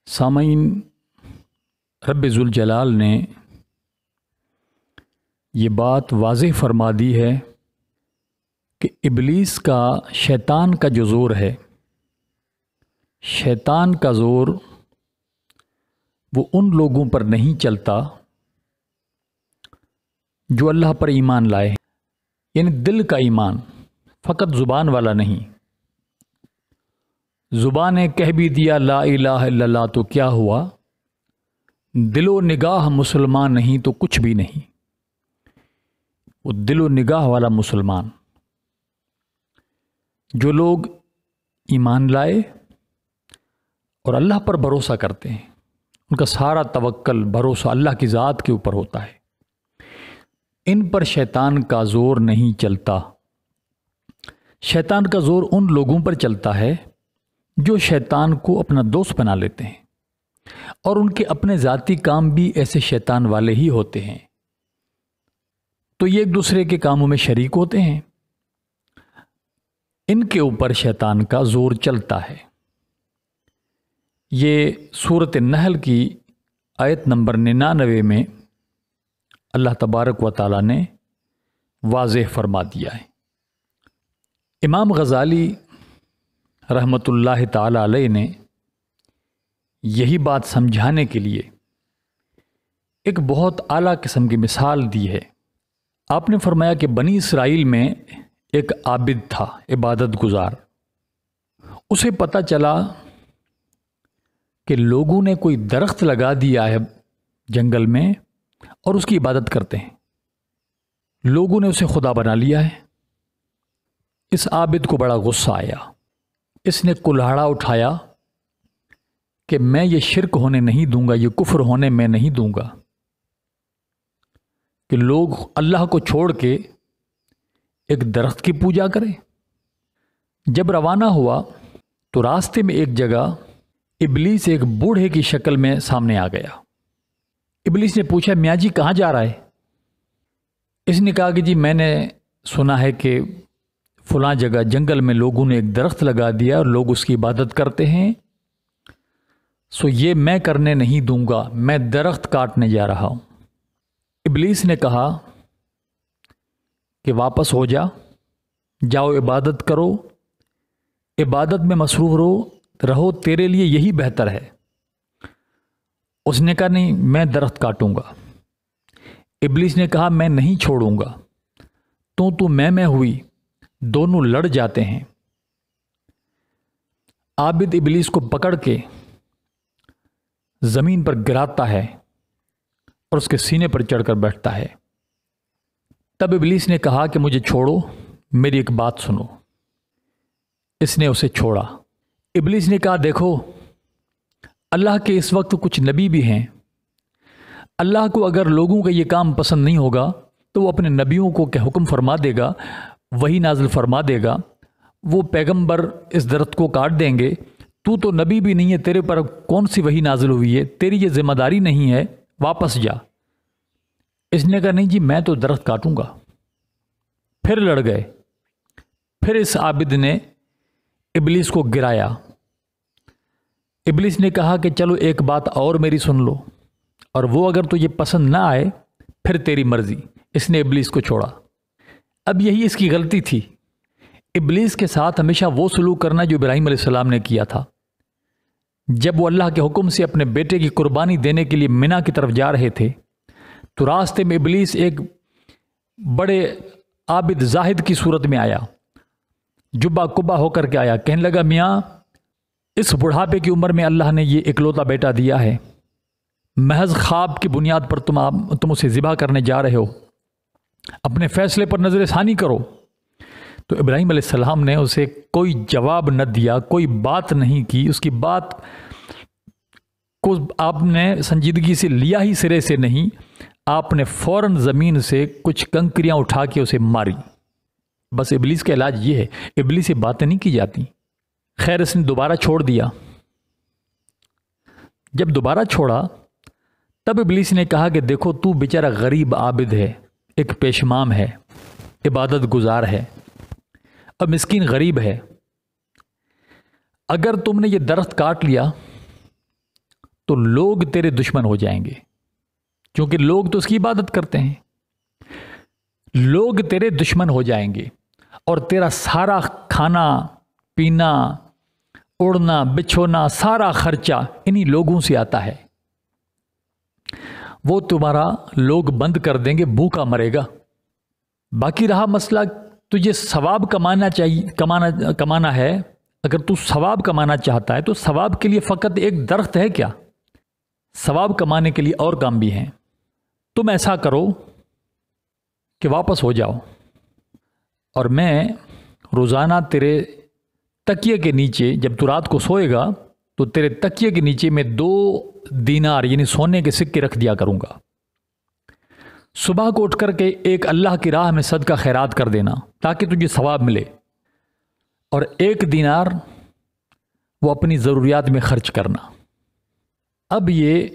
سامعین، رب ذوالجلال نے یہ بات واضح فرما دی ہے کہ ابلیس کا، شیطان کا جو زور ہے، شیطان کا زور وہ ان لوگوں پر نہیں چلتا جو اللہ پر ایمان لائے ہیں، یعنی دل کا ایمان، فقط زبان والا نہیں۔ زبان نے کہہ بھی دیا لا الہ الا اللہ تو کیا ہوا، دل و نگاہ مسلمان نہیں تو کچھ بھی نہیں۔ وہ دل و نگاہ والا مسلمان، جو لوگ ایمان لائے اور اللہ پر بھروسہ کرتے ہیں، ان کا سارا توکل، بھروسہ اللہ کی ذات کے اوپر ہوتا ہے، ان پر شیطان کا زور نہیں چلتا۔ شیطان کا زور ان لوگوں پر چلتا ہے جو شیطان کو اپنا دوست بنا لیتے ہیں، اور ان کے اپنے ذاتی کام بھی ایسے شیطان والے ہی ہوتے ہیں، تو یہ ایک دوسرے کے کاموں میں شریک ہوتے ہیں، ان کے اوپر شیطان کا زور چلتا ہے۔ یہ سورۃ النحل کی آیت نمبر 99 میں اللہ تبارک و تعالیٰ نے واضح فرما دیا ہے۔ امام غزالی رحمۃ اللہ تعالی علیہ نے یہی بات سمجھانے کے لیے ایک بہت اعلیٰ قسم کی مثال دی ہے۔ آپ نے فرمایا کہ بنی اسرائیل میں ایک عابد تھا، عبادت گزار۔ اسے پتہ چلا کہ لوگوں نے کوئی درخت لگا دیا ہے جنگل میں اور اس کی عبادت کرتے ہیں، لوگوں نے اسے خدا بنا لیا ہے۔ اس عابد کو بڑا غصہ آیا، اس نے کلہاڑا اٹھایا کہ میں یہ شرک ہونے نہیں دوں گا، یہ کفر ہونے میں نہیں دوں گا کہ لوگ اللہ کو چھوڑ کے ایک درخت کی پوجا کریں۔ جب روانہ ہوا تو راستے میں ایک جگہ ابلیس ایک بوڑھے کی شکل میں سامنے آ گیا۔ ابلیس نے پوچھا میاں جی کہاں جا رہا ہے؟ اس نے کہا کہ جی میں نے سنا ہے کہ فلاں جگہ جنگل میں لوگوں نے ایک درخت لگا دیا اور لوگ اس کی عبادت کرتے ہیں، سو یہ میں کرنے نہیں دوں گا، میں درخت کاٹنے جا رہا ہوں۔ ابلیس نے کہا کہ واپس ہو جاؤ عبادت کرو، عبادت میں مصروف رہو، تیرے لیے یہی بہتر ہے۔ اس نے کہا نہیں میں درخت کاٹوں گا۔ ابلیس نے کہا میں نہیں چھوڑوں گا، تو میں ہوئی، دونوں لڑ جاتے ہیں۔ عابد ابلیس کو پکڑ کے زمین پر گراتا ہے اور اس کے سینے پر چڑھ کر بیٹھتا ہے۔ تب ابلیس نے کہا کہ مجھے چھوڑو، میری ایک بات سنو۔ اس نے اسے چھوڑا۔ ابلیس نے کہا دیکھو اللہ کے اس وقت کچھ نبی بھی ہیں، اللہ کو اگر لوگوں کا یہ کام پسند نہیں ہوگا تو وہ اپنے نبیوں کو کہ حکم فرما دے گا، وہی نازل فرما دے گا، وہ پیغمبر اس درخت کو کاٹ دیں گے، تو نبی بھی نہیں ہے، تیرے پر کون سی وحی نازل ہوئی ہے، تیری یہ ذمہ داری نہیں ہے، واپس جا۔ اس نے کہا نہیں جی میں تو درخت کاٹوں گا۔ پھر لڑ گئے۔ پھر اس عابد نے ابلیس کو گرایا۔ ابلیس نے کہا کہ چلو ایک بات اور میری سن لو، اور وہ اگر تو یہ پسند نہ آئے پھر تیری مرضی۔ اس نے ابلیس کو چھوڑا۔ اب یہی اس کی غلطی تھی، ابلیس کے ساتھ ہمیشہ وہ سلوک کرنا جو ابراہیم علیہ السلام نے کیا تھا۔ جب وہ اللہ کے حکم سے اپنے بیٹے کی قربانی دینے کے لیے منا کی طرف جا رہے تھے تو راستے میں ابلیس ایک بڑے عابد زاہد کی صورت میں آیا، جبہ کبا ہو کر کے آیا، کہنے لگا میاں اس بڑھاپے کی عمر میں اللہ نے یہ اکلوتا بیٹا دیا ہے، محض خواب کی بنیاد پر تم اسے ذبح کرنے جا رہے ہو، اپنے فیصلے پر نظر ثانی کرو۔ تو ابراہیم علیہ السلام نے اسے کوئی جواب نہ دیا، کوئی بات نہیں کی، اس کی بات کو آپ نے سنجیدگی سے لیا ہی سرے سے نہیں، آپ نے فوراً زمین سے کچھ کنکریاں اٹھا کے اسے ماری۔ بس ابلیس کا علاج یہ ہے، ابلیس سے باتیں نہیں کی جاتی۔ خیر اس نے دوبارہ چھوڑ دیا۔ جب دوبارہ چھوڑا تب ابلیس نے کہا کہ دیکھو تو بیچارہ غریب عابد ہے، ایک پیشمام ہے، عبادت گزار ہے اور مسکین غریب ہے، اگر تم نے یہ درخت کاٹ لیا تو لوگ تیرے دشمن ہو جائیں گے، کیونکہ لوگ تو اس کی عبادت کرتے ہیں۔ لوگ تیرے دشمن ہو جائیں گے اور تیرا سارا کھانا پینا اڑنا بچھونا سارا خرچہ انہی لوگوں سے آتا ہے۔ وہ تمہارا لوگ بند کر دیں گے، بھوکا مرے گا۔ باقی رہا مسئلہ تجھے ثواب کمانا ہے، اگر تو ثواب کمانا چاہتا ہے تو ثواب کے لیے فقط ایک درخت ہے کیا؟ ثواب کمانے کے لیے اور کام بھی ہیں۔ تم ایسا کرو کہ واپس ہو جاؤ، اور میں روزانہ تیرے تکیے کے نیچے، جب تو رات کو سوئے گا تو تیرے تکیے کے نیچے میں 2 دینار یعنی سونے کے سکے رکھ دیا کروں گا۔ صبح کو اٹھ کر کے ایک اللہ کی راہ میں صدقہ خیرات کر دینا تاکہ تجھے ثواب ملے، اور 1 دینار وہ اپنی ضروریات میں خرچ کرنا۔ اب یہ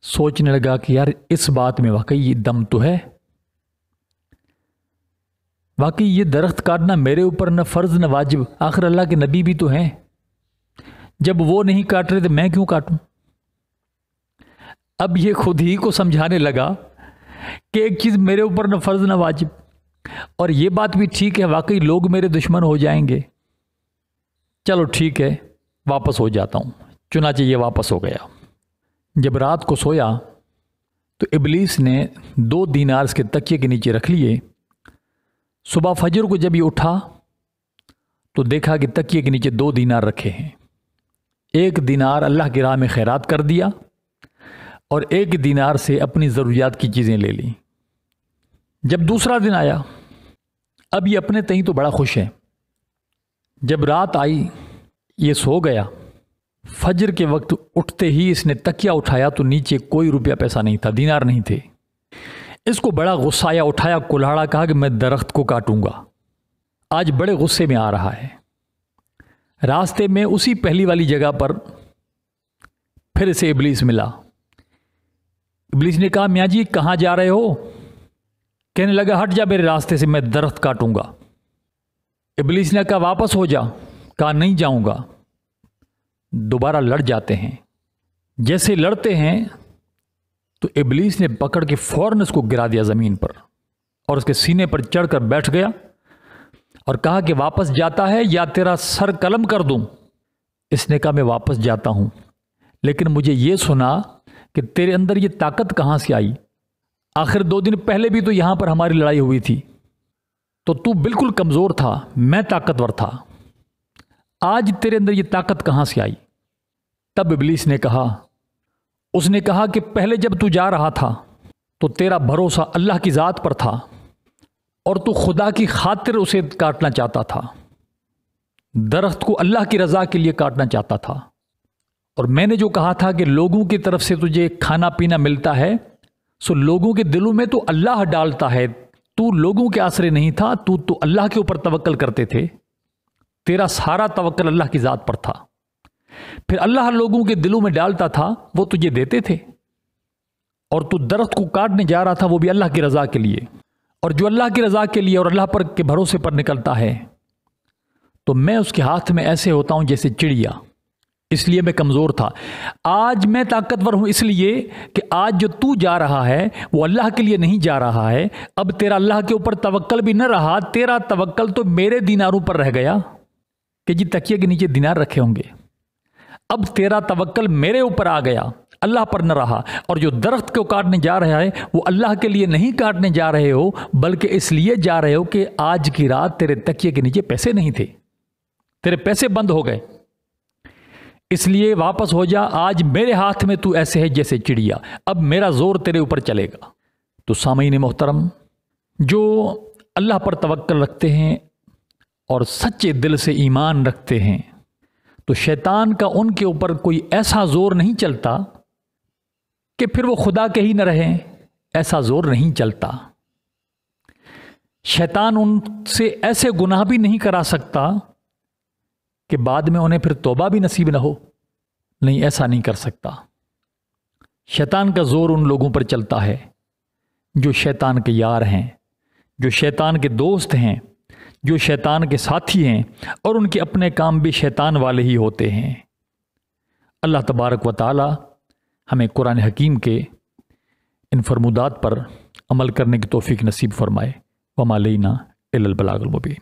سوچنے لگا کہ یار اس بات میں واقعی دم تو ہے، واقعی یہ درخت کاٹنا میرے اوپر نہ فرض نہ واجب، آخر اللہ کے نبی بھی تو ہیں، جب وہ نہیں کاٹ رہے تو میں کیوں کاٹوں؟ اب یہ خود ہی کو سمجھانے لگا کہ ایک چیز میرے اوپر نہ فرض نہ واجب، اور یہ بات بھی ٹھیک ہے، واقعی لوگ میرے دشمن ہو جائیں گے، چلو ٹھیک ہے واپس ہو جاتا ہوں۔ چنانچہ یہ واپس ہو گیا۔ جب رات کو سویا تو ابلیس نے 2 دینار اس کے تکیے کے نیچے رکھ لیے۔ صبح فجر کو جب یہ اٹھا تو دیکھا کہ تکیے کے نیچے 2 دینار رکھے ہیں۔ 1 دینار اللہ کی راہ میں خیرات کر دیا اور 1 دینار سے اپنی ضروریات کی چیزیں لے لیں۔ جب دوسرا دن آیا، اب یہ اپنے تئیں تو بڑا خوش ہے۔ جب رات آئی یہ سو گیا، فجر کے وقت اٹھتے ہی اس نے تکیہ اٹھایا تو نیچے کوئی روپیہ پیسہ نہیں تھا، دینار نہیں تھے۔ اس کو بڑا غصہ آیا، اٹھایا کلہاڑا، کہا کہ میں درخت کو کاٹوں گا۔ آج بڑے غصے میں آ رہا ہے۔ راستے میں اسی پہلی والی جگہ پر پھر اسے ابلیس ملا۔ ابلیس نے کہا میاں جی کہاں جا رہے ہو؟ کہنے لگا ہٹ جا میرے راستے سے، میں درخت کاٹوں گا۔ ابلیس نے کہا واپس ہو جا، کہا نہیں جاؤں گا۔ دوبارہ لڑ جاتے ہیں۔ جیسے لڑتے ہیں تو ابلیس نے پکڑ کے فوراً اس کو گرا دیا زمین پر اور اس کے سینے پر چڑھ کر بیٹھ گیا اور کہا کہ واپس جاتا ہے یا تیرا سر قلم کر دوں۔ اس نے کہا میں واپس جاتا ہوں، لیکن مجھے یہ سنا کہ تیرے اندر یہ طاقت کہاں سے آئی؟ آخر 2 دن پہلے بھی تو یہاں پر ہماری لڑائی ہوئی تھی، تو بالکل کمزور تھا، میں طاقتور تھا، آج تیرے اندر یہ طاقت کہاں سے آئی؟ تب ابلیس نے کہا، اس نے کہا کہ پہلے جب تو جا رہا تھا تو تیرا بھروسہ اللہ کی ذات پر تھا اور تو خدا کی خاطر اسے کاٹنا چاہتا تھا، درخت کو اللہ کی رضا کے لیے کاٹنا چاہتا تھا، اور میں نے جو کہا تھا کہ لوگوں کی طرف سے تجھے کھانا پینا ملتا ہے، سو لوگوں کے دلوں میں تو اللہ ڈالتا ہے، تو لوگوں کے آسرے نہیں تھا، تو اللہ کے اوپر توکل کرتے تھے، تیرا سارا توکل اللہ کی ذات پر تھا، پھر اللہ لوگوں کے دلوں میں ڈالتا تھا، وہ تجھے دیتے تھے، اور تو درخت کو کاٹنے جا رہا تھا وہ بھی اللہ کی رضا کے لیے، اور جو اللہ کی رضا کے لیے اور اللہ پر کے بھروسے پر نکلتا ہے تو میں اس کے ہاتھ میں ایسے ہوتا ہوں جیسے چڑیا، اس لیے میں کمزور تھا۔ آج میں طاقتور ہوں اس لیے کہ آج جو تو جا رہا ہے وہ اللہ کے لیے نہیں جا رہا ہے، اب تیرا اللہ کے اوپر توکل بھی نہ رہا، تیرا توکل تو میرے دیناروں پر رہ گیا کہ جی تکیے کے نیچے دینار رکھے ہوں گے، اب تیرا توکل میرے اوپر آ گیا، اللہ پر نہ رہا، اور جو درخت کو کاٹنے جا رہا ہے وہ اللہ کے لیے نہیں کاٹنے جا رہے ہو بلکہ اس لیے جا رہے ہو کہ آج کی رات تیرے تکیے کے نیچے پیسے نہیں تھے، تیرے پیسے بند ہو گئے، اس لیے واپس ہو جا، آج میرے ہاتھ میں تو ایسے ہے جیسے چڑیا، اب میرا زور تیرے اوپر چلے گا۔ تو سامعین محترم، جو اللہ پر توکل رکھتے ہیں اور سچے دل سے ایمان رکھتے ہیں تو شیطان کا ان کے اوپر کوئی ایسا زور نہیں چلتا کہ پھر وہ خدا کے ہی نہ رہیں، ایسا زور نہیں چلتا۔ شیطان ان سے ایسے گناہ بھی نہیں کرا سکتا کہ بعد میں انہیں پھر توبہ بھی نصیب نہ ہو، نہیں، ایسا نہیں کر سکتا۔ شیطان کا زور ان لوگوں پر چلتا ہے جو شیطان کے یار ہیں، جو شیطان کے دوست ہیں، جو شیطان کے ساتھی ہیں، اور ان کے اپنے کام بھی شیطان والے ہی ہوتے ہیں۔ اللہ تبارک و تعالی ہمیں قرآن حکیم کے ان فرمودات پر عمل کرنے کی توفیق نصیب فرمائے۔ وما علینا الا البلاغ المبین۔